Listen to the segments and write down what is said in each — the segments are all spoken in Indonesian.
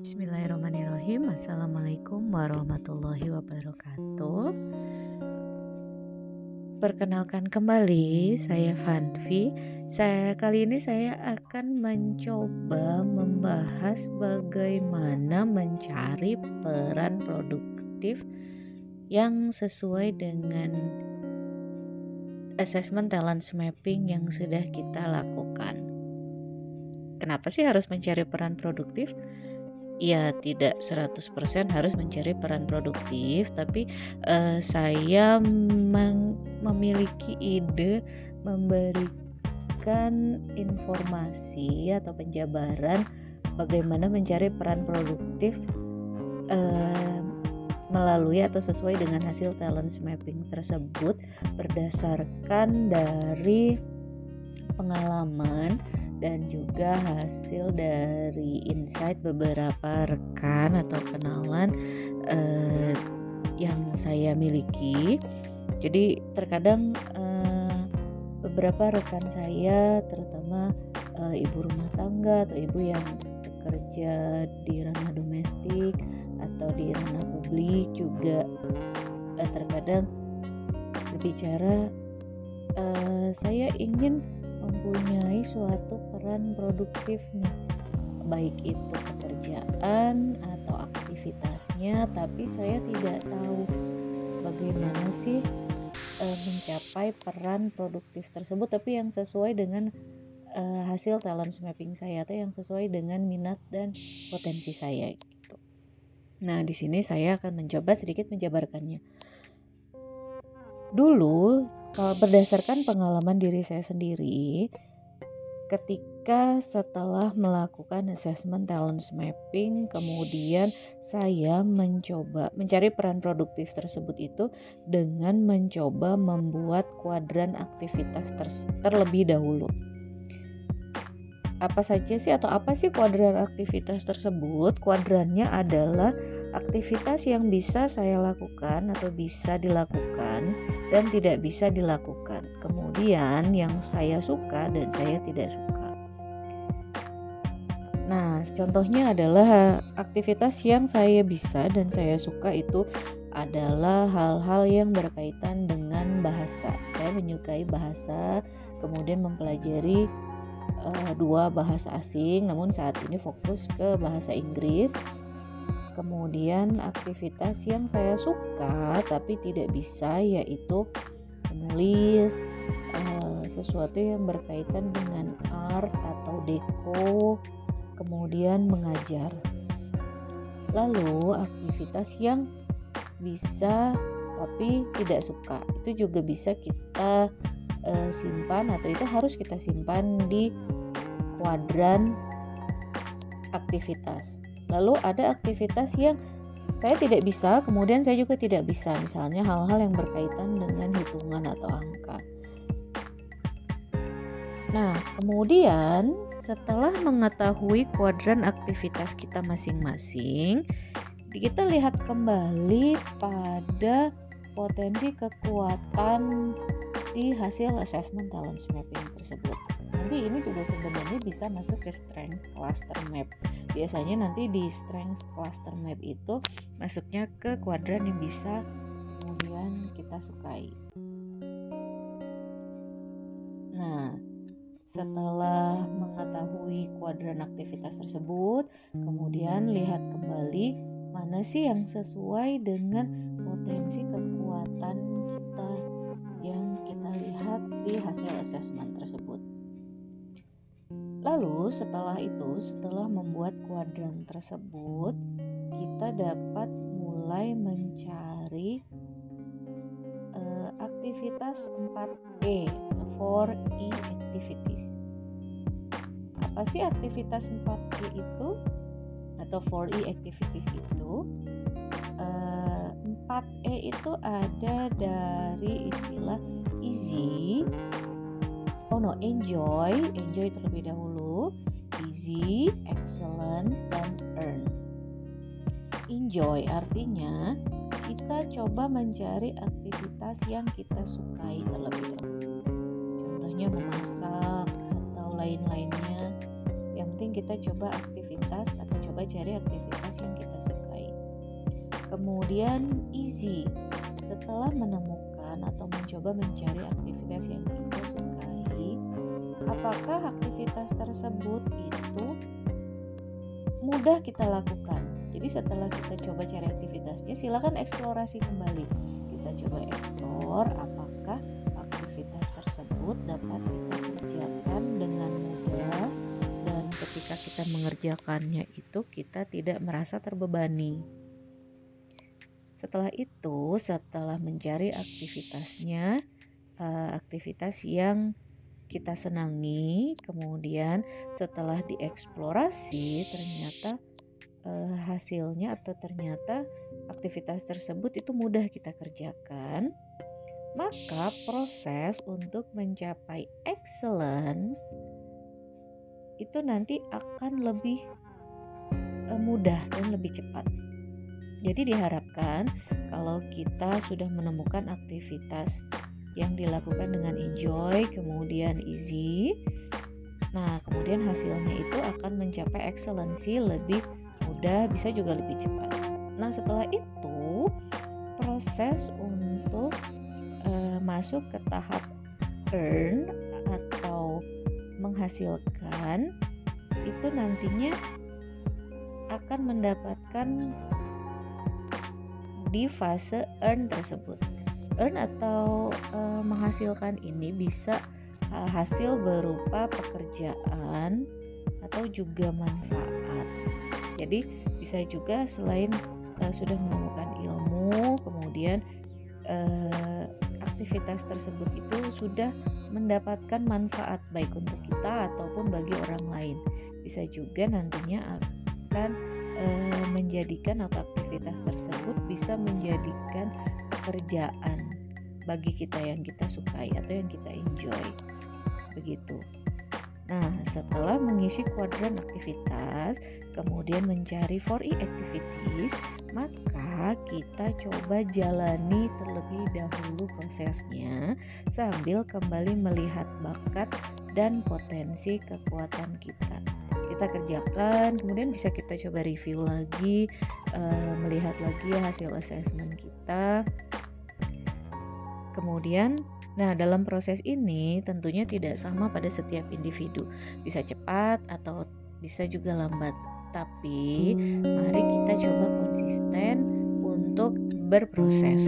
Bismillahirrahmanirrahim. Assalamualaikum warahmatullahi wabarakatuh. Perkenalkan kembali, saya Vanvi. Kali ini saya akan mencoba membahas bagaimana mencari peran produktif yang sesuai dengan assessment talent mapping yang sudah kita lakukan. Kenapa sih harus mencari peran produktif? Ya, tidak 100% harus mencari peran produktif, tapi saya memiliki ide memberikan informasi atau penjabaran bagaimana mencari peran produktif melalui atau sesuai dengan hasil talent mapping tersebut berdasarkan dari pengalaman dan juga hasil dari insight beberapa rekan atau kenalan yang saya miliki. Jadi terkadang beberapa rekan saya, terutama ibu rumah tangga atau ibu yang bekerja di ranah domestik atau di ranah publik juga terkadang berbicara, saya ingin mempunyai suatu peran produktif nih, baik itu pekerjaan atau aktivitasnya, tapi saya tidak tahu bagaimana sih mencapai peran produktif tersebut, tapi yang sesuai dengan hasil talent mapping saya atau yang sesuai dengan minat dan potensi saya gitu. Nah, di sini saya akan mencoba sedikit menjabarkannya. Dulu, kalau berdasarkan pengalaman diri saya sendiri, ketika setelah melakukan assessment talent mapping, kemudian saya mencoba mencari peran produktif tersebut itu dengan mencoba membuat kuadran aktivitas terlebih dahulu. Apa sih kuadran aktivitas tersebut? Kuadrannya adalah aktivitas yang bisa saya lakukan atau bisa dilakukan dan tidak bisa dilakukan. Kemudian yang saya suka dan saya tidak suka. Nah, contohnya adalah aktivitas yang saya bisa dan saya suka itu adalah hal-hal yang berkaitan dengan bahasa. Saya menyukai bahasa, kemudian mempelajari 2 bahasa asing, namun saat ini fokus ke bahasa Inggris. Kemudian aktivitas yang saya suka tapi tidak bisa yaitu menulis sesuatu yang berkaitan dengan art atau deco, kemudian mengajar. Lalu aktivitas yang bisa tapi tidak suka itu juga bisa kita simpan, atau itu harus kita simpan di kuadran aktivitas. Lalu ada aktivitas yang saya tidak bisa, kemudian saya juga tidak bisa, misalnya hal-hal yang berkaitan dengan hitungan atau angka. Nah, kemudian setelah mengetahui kuadran aktivitas kita masing-masing, kita lihat kembali pada potensi kekuatan di hasil assessment talent mapping tersebut. Nanti ini juga sebenarnya bisa masuk ke strength cluster map. Biasanya nanti di strength cluster map itu masuknya ke kuadran yang bisa kemudian kita sukai. Nah, setelah mengetahui kuadran aktivitas tersebut, kemudian lihat kembali mana sih yang sesuai dengan potensi kekuatan kita yang kita lihat di hasil assessment tersebut. Lalu setelah membuat kuadran tersebut, kita dapat mulai mencari aktivitas 4E atau 4E activities. Apa sih aktivitas 4E itu atau 4E activities itu? 4E itu ada dari istilah enjoy terlebih dahulu, easy, excellent, dan earn. Enjoy artinya kita coba mencari aktivitas yang kita sukai terlebih dahulu. Contohnya memasak atau lain-lainnya. Yang penting kita coba aktivitas aktivitas atau coba cari aktivitas yang kita sukai. Kemudian easy, setelah menemukan atau mencoba mencari aktivitas yang kita sukai, apakah aktivitas tersebut itu mudah kita lakukan. Jadi setelah kita coba cari aktivitasnya, silakan eksplorasi kembali. Kita coba eksplor apakah aktivitas tersebut dapat kita kerjakan dengan mudah, dan ketika kita mengerjakannya itu kita tidak merasa terbebani. Setelah itu, setelah mencari aktivitasnya, aktivitas yang kita senangi, kemudian setelah dieksplorasi ternyata hasilnya atau ternyata aktivitas tersebut itu mudah kita kerjakan, maka proses untuk mencapai excellent itu nanti akan lebih mudah dan lebih cepat. Jadi diharapkan kalau kita sudah menemukan aktivitas yang dilakukan dengan enjoy, kemudian easy, nah kemudian hasilnya itu akan mencapai excellency lebih mudah, bisa juga lebih cepat. Nah setelah itu proses untuk masuk ke tahap earn atau menghasilkan itu nantinya akan mendapatkan di fase earn tersebut. Earn atau menghasilkan ini bisa hasil berupa pekerjaan atau juga manfaat. Jadi bisa juga selain sudah menemukan ilmu, kemudian aktivitas tersebut itu sudah mendapatkan manfaat baik untuk kita ataupun bagi orang lain. Bisa juga nantinya akan menjadikan atau aktivitas tersebut bisa menjadikan pekerjaan bagi kita yang kita sukai atau yang kita enjoy. Begitu. Nah, setelah mengisi kuadran aktivitas, kemudian mencari 4E activities, maka kita coba jalani terlebih dahulu prosesnya sambil kembali melihat bakat dan potensi kekuatan kita. Kita kerjakan, kemudian bisa kita coba review lagi, melihat lagi hasil assessment kita. Kemudian, nah dalam proses ini tentunya tidak sama pada setiap individu, bisa cepat atau bisa juga lambat. Tapi mari kita coba konsisten untuk berproses.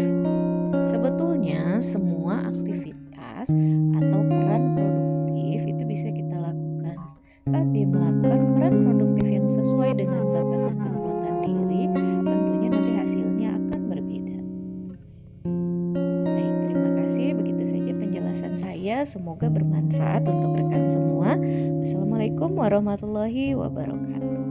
Sebetulnya semua aktivitas atau peran produktif itu bisa kita lakukan, tapi melakukan peran produktif yang sesuai dengan bakat dan kekuatan diri tentunya nanti hasilnya akan berbeda. Baik, terima kasih. Begitu saja penjelasan saya, semoga bermanfaat untuk rekan semua. Wassalamualaikum warahmatullahi wabarakatuh.